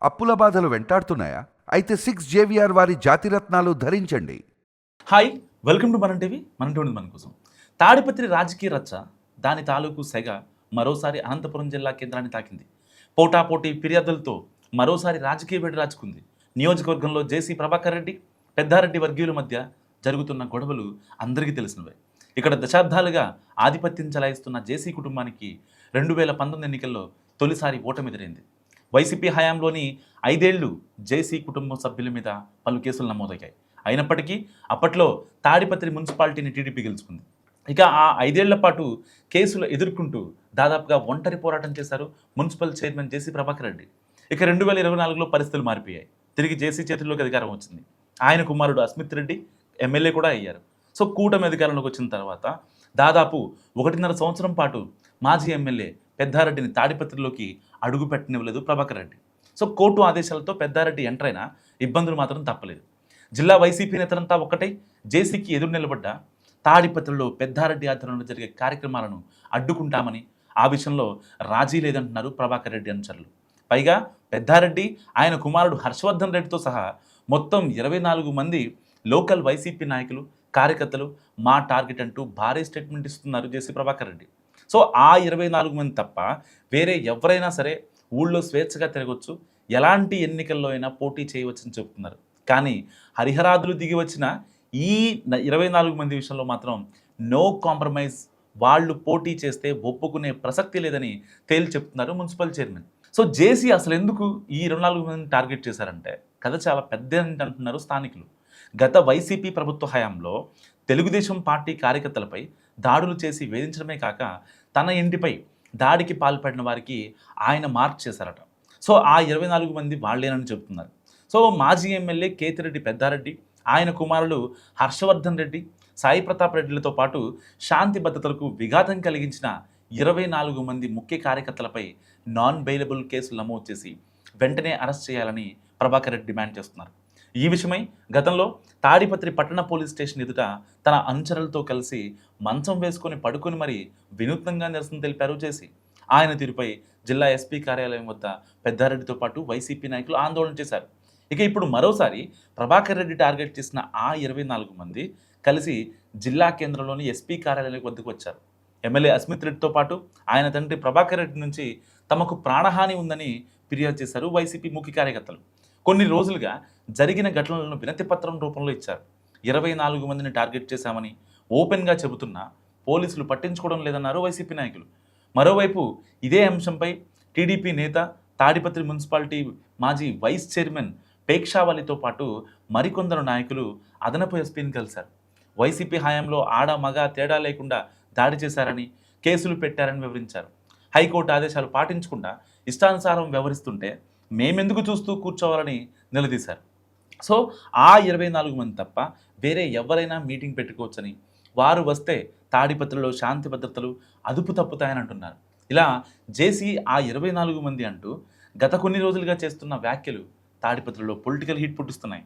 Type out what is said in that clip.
అప్పుల బాధలు వెంటాడుతున్నాయా? అయితే 6 JVR వారి జాతిరత్నాలు ధరించండి. హాయ్, వెల్కమ్ టు మనం టీవీ. మన టీవీ మన కోసం. తాడిపత్రి రాజకీయ రచ్చ, దాని తాలూకు సెగ మరోసారి అనంతపురం జిల్లా కేంద్రాన్ని తాకింది. పోటాపోటీ ఫిర్యాదులతో మరోసారి రాజకీయ వేడి రాచుకుంది. నియోజకవర్గంలో జేసీ ప్రభాకర్ రెడ్డి, పెద్దారెడ్డి వర్గీయుల మధ్య జరుగుతున్న గొడవలు అందరికీ తెలిసినవే. ఇక్కడ దశాబ్దాలుగా ఆధిపత్యం చెలాయిస్తున్న జేసీ కుటుంబానికి 2019 ఎన్నికల్లో తొలిసారి ఓటమి ఎదురైంది. వైసీపీ హయాంలోని 5 ఏళ్లు జేసీ కుటుంబం సభ్యుల మీద పలు కేసులు నమోదయ్యాయి. అయినప్పటికీ అప్పట్లో తాడిపత్రి మున్సిపాలిటీని టీడీపీ గెలుచుకుంది. ఇక ఆ 5 ఏళ్ల పాటు కేసులు ఎదుర్కొంటూ దాదాపుగా ఒంటరి పోరాటం చేశారు మున్సిపల్ చైర్మన్ జేసీ ప్రభాకర్ రెడ్డి. ఇక 2024లో పరిస్థితులు మారిపోయాయి. తిరిగి జేసీ చేతుల్లోకి అధికారం వచ్చింది. ఆయన కుమారుడు అస్మిత్ రెడ్డి ఎమ్మెల్యే కూడా అయ్యారు. సో కూటమి అధికారంలోకి వచ్చిన తర్వాత దాదాపు 1.5 సంవత్సరం పాటు మాజీ ఎమ్మెల్యే పెద్దారెడ్డిని తాడిపత్రిలోకి అడుగు పెట్టనివ్వలేదు ప్రభాకర్ రెడ్డి. సో కోర్టు ఆదేశాలతో పెద్దారెడ్డి ఎంటర్ అయినా ఇబ్బందులు మాత్రం తప్పలేదు. జిల్లా వైసీపీ నేతలంతా ఒక్కటై జేసీకి ఎదురు నిలబడ్డ తాడిపత్రిలో పెద్దారెడ్డి ఆధ్వర్యంలో జరిగే కార్యక్రమాలను అడ్డుకుంటామని, ఆ విషయంలో రాజీ లేదంటున్నారు ప్రభాకర్ రెడ్డి అనుచరులు. పైగా పెద్దారెడ్డి, ఆయన కుమారుడు హర్షవర్ధన్ రెడ్డితో సహా మొత్తం 24 మంది లోకల్ వైసీపీ నాయకులు, కార్యకర్తలు మా టార్గెట్ అంటూ భారీ స్టేట్మెంట్ ఇస్తున్నారు జేసీ ప్రభాకర్ రెడ్డి. సో ఆ 24 మంది తప్ప వేరే ఎవరైనా సరే ఊళ్ళో స్వేచ్ఛగా తిరగవచ్చు, ఎలాంటి ఎన్నికల్లో అయినా పోటీ చేయవచ్చని చెబుతున్నారు. కానీ హరిహరాదులు దిగి వచ్చిన ఈ 24 మంది విషయంలో మాత్రం నో కాంప్రమైజ్, వాళ్ళు పోటీ చేస్తే ఒప్పుకునే ప్రసక్తి లేదని తేల్చి చెప్తున్నారు మున్సిపల్ చైర్మన్. సో జేసీ అసలు ఎందుకు ఈ 24 మందిని టార్గెట్ చేశారంటే కథ చాలా పెద్ద అంటున్నారు స్థానికులు. గత వైసీపీ ప్రభుత్వ హయాంలో తెలుగుదేశం పార్టీ కార్యకర్తలపై దాడులు చేసి వేధించడమే కాక తన ఇంటిపై దాడికి పాల్పడిన వారికి ఆయన మార్క్ చేశారట. సో ఆ 24 మంది వాళ్ళేనని చెబుతున్నారు. సో మాజీ ఎమ్మెల్యే కేతిరెడ్డి పెద్దారెడ్డి, ఆయన కుమారులు హర్షవర్ధన్ రెడ్డి, సాయి ప్రతాప్ రెడ్డిలతో పాటు శాంతి భద్రతలకు విఘాతం కలిగించిన 24 మంది ముఖ్య కార్యకర్తలపై నాన్ బెయిలబుల్ కేసులు నమోదు చేసి వెంటనే అరెస్ట్ చేయాలని ప్రభాకర్ రెడ్డి డిమాండ్ చేస్తున్నారు. ఈ విషయమై గతంలో తాడిపత్రి పట్టణ పోలీస్ స్టేషన్ ఎదుట తన అనుచరులతో కలిసి మంచం వేసుకొని పడుకొని మరీ వినూత్నంగా నిరసన తెలిపారు జేసీ. ఆయన తీరుపై జిల్లా ఎస్పీ కార్యాలయం వద్ద పెద్దారెడ్డితో పాటు వైసీపీ నాయకులు ఆందోళన చేశారు. ఇక ఇప్పుడు మరోసారి ప్రభాకర్ రెడ్డి టార్గెట్ చేసిన ఆ 24 మంది కలిసి జిల్లా కేంద్రంలోని ఎస్పీ కార్యాలయం వద్దకు వచ్చారు. ఎమ్మెల్యే అస్మిత్ రెడ్డితో పాటు ఆయన తండ్రి ప్రభాకర్ రెడ్డి నుంచి తమకు ప్రాణహాని ఉందని ఫిర్యాదు చేశారు వైసీపీ ముఖ్య కార్యకర్తలు. కొన్ని రోజులుగా జరిగిన ఘటనలను వినతిపత్రం రూపంలో ఇచ్చారు. 24 మందిని టార్గెట్ చేశామని ఓపెన్గా చెబుతున్నా పోలీసులు పట్టించుకోవడం లేదన్నారు వైసీపీ నాయకులు. మరోవైపు ఇదే అంశంపై టీడీపీ నేత, తాడిపత్రి మున్సిపాలిటీ మాజీ వైస్ చైర్మన్ పేక్షావలితో పాటు మరికొందరు నాయకులు అదనపు ఎస్పీని కలిశారు. వైసీపీ హయాంలో ఆడ మగ తేడా లేకుండా దాడి చేశారని, కేసులు పెట్టారని వివరించారు. హైకోర్టు ఆదేశాలు పాటించకుండా ఇష్టానుసారం వ్యవహరిస్తుంటే మేమెందుకు చూస్తూ కూర్చోవాలని నిలదీశారు. సో ఆ 24 మంది తప్ప వేరే ఎవరైనా మీటింగ్ పెట్టుకోవచ్చని, వారు వస్తే తాడిపత్రిలో శాంతి భద్రతలు అదుపు తప్పుతాయని అంటున్నారు. ఇలా జేసీ ఆ 24 మంది అంటూ గత కొన్ని రోజులుగా చేస్తున్న వ్యాఖ్యలు తాడిపత్రిలో పొలిటికల్ హీట్ పుట్టిస్తున్నాయి.